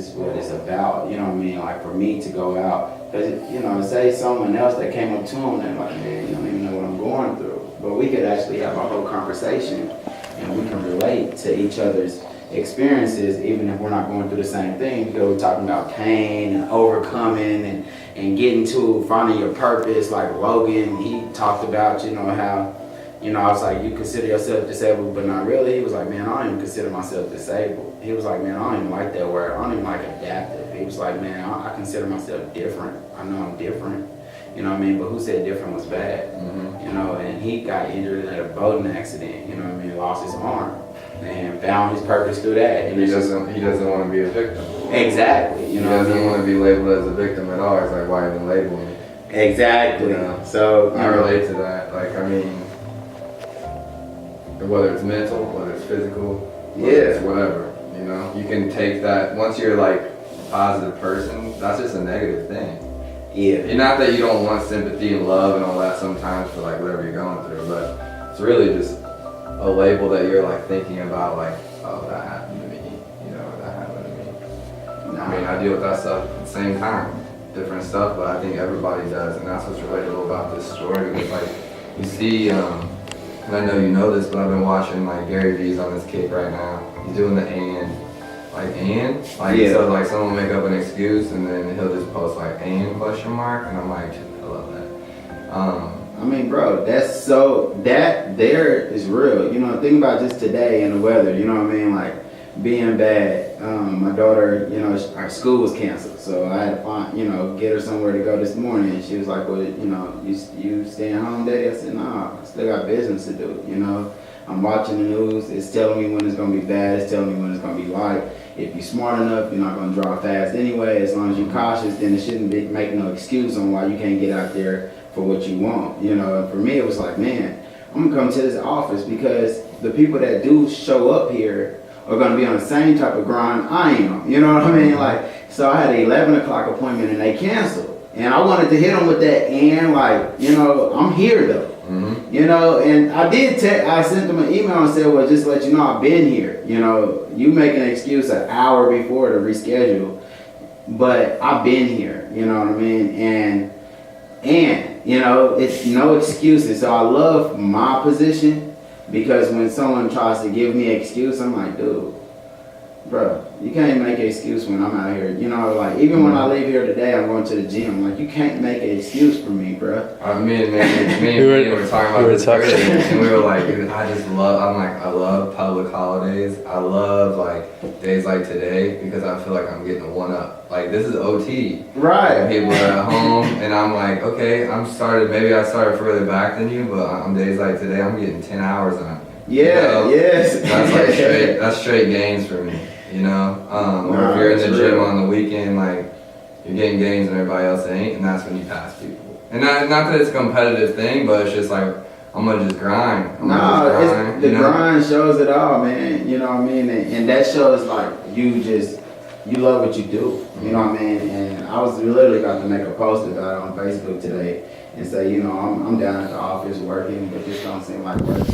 is what it's about. You know what I mean? Like for me to go out, because you know, say someone else that came up to him and like, man, you don't even know what I'm going through. But we could actually have a whole conversation, and we can relate to each other's experiences, even if we're not going through the same thing, because we're talking about pain and overcoming and getting to finding your purpose. Like Logan, he talked about, you know, how, you know, I was like, you consider yourself disabled, but not really. He was like, man, I don't even consider myself disabled. He was like, man, I don't even like that word. I don't even like adaptive. He was like, man, I consider myself different. I know I'm different. You know what I mean? But who said different was bad? Mm-hmm. You know, and he got injured in a boating accident, you know what I mean? Lost his arm and found his purpose through that. And he doesn't want to be a victim. Exactly. You know, he doesn't want to be labeled as a victim at all. It's like, why even label me? Exactly. You know? So I relate to that. Like, I mean, whether it's mental, whether it's physical, whether it's whatever, you know, you can take that. Once you're like a positive person, that's just a negative thing. Yeah. And not that you don't want sympathy and love and all that sometimes for like whatever you're going through, but it's really just a label that you're like thinking about, like, oh, that happened to me, you know, that happened to me. I mean, I deal with that stuff at the same time, different stuff, but I think everybody does, and that's what's relatable about this story, because like, you see, and I know you know this, but I've been watching like Gary Vee's on this kick right now. He's doing the so like someone will make up an excuse and then he'll just post like and question mark, and I'm like, I love that. I mean, bro, that there is real. You know, think about just today and the weather, you know what I mean? Like being bad. My daughter, you know, our school was canceled, so I had to find, you know, get her somewhere to go this morning. And she was like, well, you know, you staying home, Daddy? I said, nah, I still got business to do, you know? I'm watching the news, it's telling me when it's gonna be bad, it's telling me when it's gonna be light. If you're smart enough, you're not gonna drive fast anyway. As long as you're cautious, then it shouldn't be make no excuse on why you can't get out there for what you want. You know, and for me, it was like, man, I'm gonna come to this office because the people that do show up here are gonna be on the same type of grind I am. You know what I mean? Like, so I had an 11 o'clock appointment and they canceled. And I wanted to hit them with that, and like, you know, I'm here though. Mm-hmm. You know, and I sent them an email and said, well, just let you know I've been here. You know, you make an excuse an hour before to reschedule, but I've been here, you know what I mean? And you know, it's no excuses. So I love my position, because when someone tries to give me an excuse, I'm like, dude, bro, you can't make an excuse when I'm out here. You know, like, even when I leave here today, I'm going to the gym. Like, you can't make an excuse for me, bro. Me and me were talking about this earlier, and we were like, dude, I love public holidays. I love, like, days like today, because I feel like I'm getting a one-up. Like, this is OT. Right. People are at home, and I'm like, okay, maybe I started further back than you, but on days like today, I'm getting 10 hours on you. Yeah, you know? yes. That's like that's straight gains for me. You know, or if you're in the gym on the weekend, like, you're getting gains and everybody else ain't, and that's when you pass people. And not that it's a competitive thing, but it's just like, I'm gonna just grind. The grind shows it all, man. You know what I mean? And that shows like you love what you do. You know what I mean? And I was literally about to make a post about it on Facebook today and say, you know, I'm down at the office working, but this don't seem like work.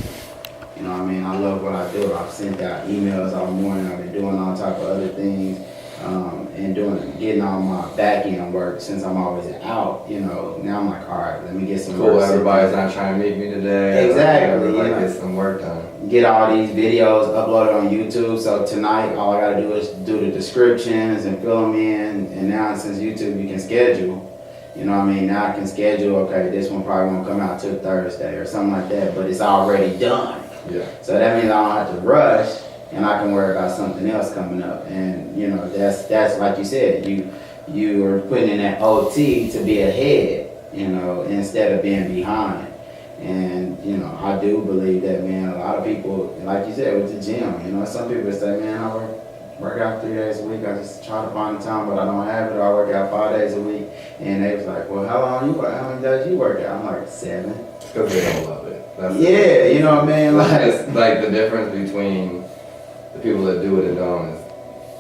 You know what I mean? I love what I do. I've sent out emails all morning. I've been doing all type of other things, and getting all my back end work since I'm always out. You know, now I'm like, all right, let me get some cool. work. Everybody's not trying to meet me today. Exactly. Like get some work done. Get all these videos uploaded on YouTube. So tonight, all I gotta do is do the descriptions and fill them in. And now since YouTube, you can schedule. You know what I mean? Now I can schedule. Okay, this one probably won't come out till Thursday or something like that, but it's already done. Yeah. So that means I don't have to rush, and I can worry about something else coming up. And you know, that's like you said, you are putting in that OT to be ahead, you know, instead of being behind. And you know, I do believe that, man. A lot of people, like you said, with the gym, you know, some people say, man, I work out 3 days a week. I just try to find the time, but I don't have it. Or I work out 5 days a week. And they was like, well, how many days you work out? I'm like, 7. Because they don't love it. You know what I mean? It's like the difference between the people that do it and don't is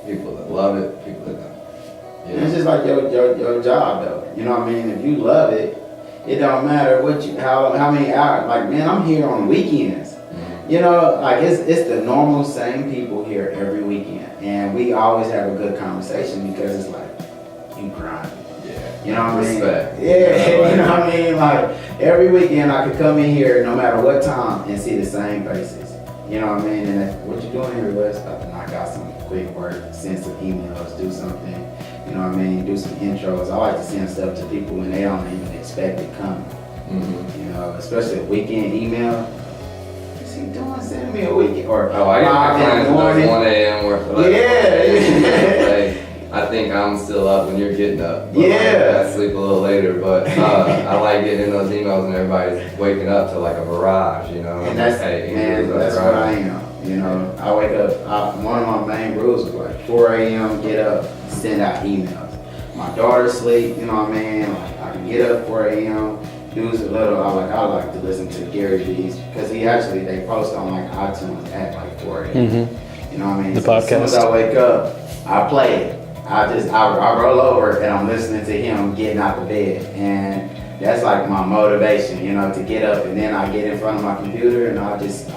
people that love it, people that don't. You know? It's just like your job though. You know what I mean? If you love it, it don't matter how many hours. Like, man, I'm here on weekends. Mm-hmm. You know, like it's the normal same people here every weekend. And we always have a good conversation because it's like, you grind. Yeah. You know what I mean? Respect. Yeah, you know what I mean? Like, every weekend I could come in here no matter what time and see the same faces. You know what I mean? And that's, what you doing here, Wes? About to knock out some quick work, send some emails, do something. You know what I mean? Do some intros. I like to send stuff to people when they don't even expect it coming. Mm-hmm. You know, especially a weekend email. What's he doing? Send me a weekend. Or I get my clients at 1 a.m. or like, yeah. I think I'm still up when you're getting up. But Yeah. I sleep a little later, but I like getting in those emails and everybody's waking up to like a barrage, you know. And that's, hey, man, that's what I am. You know, I wake up, one of my main rules is like 4 a.m., get up, send out emails. My daughter sleep, you know what I mean? Like, I can get up 4 a.m., do a little, I like to listen to Gary Vee's, because they post on like iTunes at like 4 a.m. Mm-hmm. You know what I mean? The So as soon podcast. as I wake up, I play it. I roll over and I'm listening to him getting out the bed. And that's like my motivation, you know, to get up, and then I get in front of my computer and I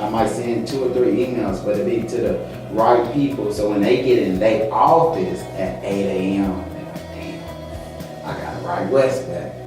might send 2 or 3 emails, but it be to the right people. So when they get in their office at 8 a.m., they're like, damn, I gotta write Wes back.